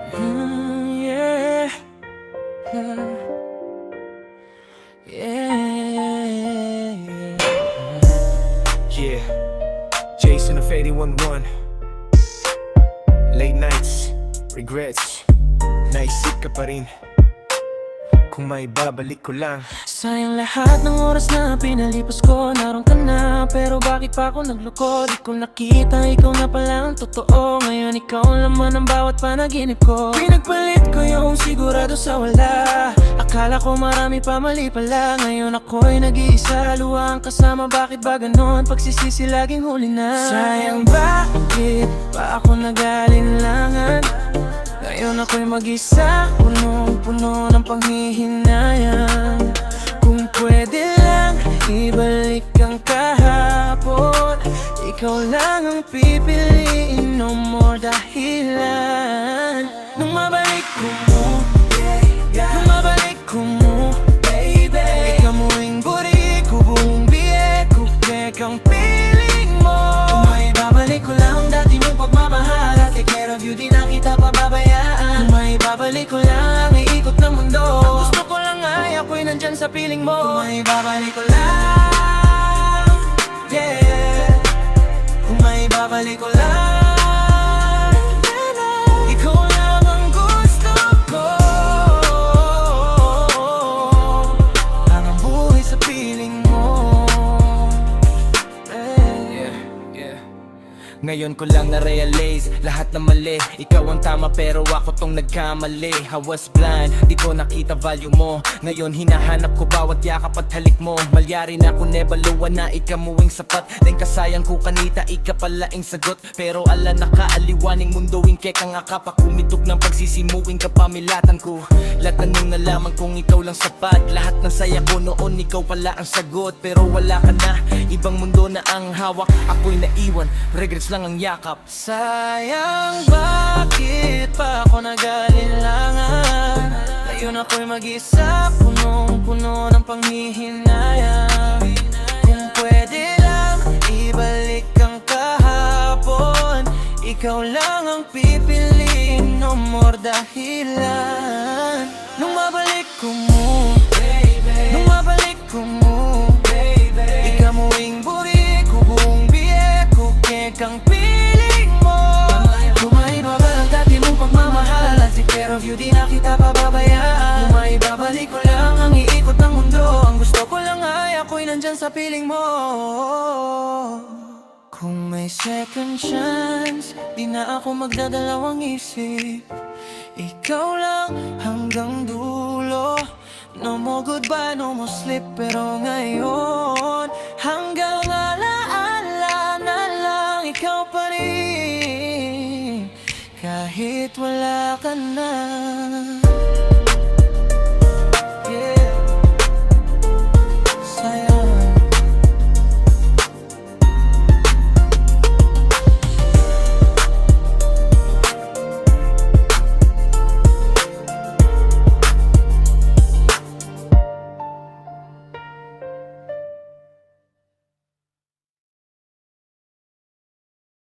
Yeah, yeah. Yeah, Jason of 811. Late nights, regrets. Naisip ka pa rin kung may babalik ko lang. Sayang lahat ng oras na pinalipas ko. Naroon ka na, pero bakit pa ako nagloko? Di ko nakita, ikaw na pala ang totoo. Ngayon ikaw ang laman ng bawat panaginip ko. Pinagpalit ko yung sigurado sa wala. Akala ko marami pa, mali pala. Ngayon ako'y nag-iisa, luwang kasama. Bakit ba ganon? Pagsisisi laging huli na. Sayang bakit pa ako nag-alinlangan? Ngayon ako'y mag-isa, punong-puno ng panghihinayang. Kung pwede lang, ibalik ang kahapon. Ikaw lang ang pipiliin, no more dahilan. Nung mabalik ko mo, nung mabalik ko mo, baby. Ikaw mo'ing buri ko, buong biye ko, kekang piling mo. Kung may babalik ko lang dati mong pagmamahal, at take care of you, di na kita pababayaan. Kung may babalik ko lang, iikot ng mundo. Ang gusto ko lang ay ako'y nandyan sa piling mo. Kung may babalik ko lang, yeah. Kung may babalik ko lang, ikaw lang ang gusto ko. Ang buhay sa piling mo. Ngayon ko lang na-realize lahat na mali. Ikaw ang tama pero ako tong nagkamali. I was blind, di ko nakita value mo. Ngayon hinahanap ko bawat yakap at halik mo. Malyari na ko nebaluan na ikamuwing sapat. Then kasayang ko kanita, ika pala ang sagot. Pero ala nakaaliwaning mundoing kekang akap. Akumitog ng pagsisimuing kapamilatan ko. Lahat ng nalaman kong ikaw lang sapat. Lahat ng saya ko noon ikaw pala ang sagot. Pero wala ka na, ibang mundo na ang hawak. Ako'y naiwan, regrets lang ang yakap. Sayang bakit pa ako nag-alinlangan? Ngayon ako'y mag-isa, punong-puno ng panghihinayang. Kung pwede lang, ibalik ang kahapon. Ikaw lang ang pipiliin, no more dahilan. Nung mabalik ko mo, nung mabalik ko mo, ikaw mo'ing buri ko, buong biye ko, kekang piling mo. Kung may babalik dati mong pagmamahal, at take care of you, di na kita pababayaan. Kung may babalik ko lang, ang iikot ng mundo. Ang gusto ko lang ay ako'y nandyan sa piling mo. Kung may second chance, di na ako magdadalawang isip. Ikaw lang hanggang dulo. No more goodbye, no more slip. Pero ngayon, hanggang alaala na lang, ikaw pa rin. Kahit wala ka na.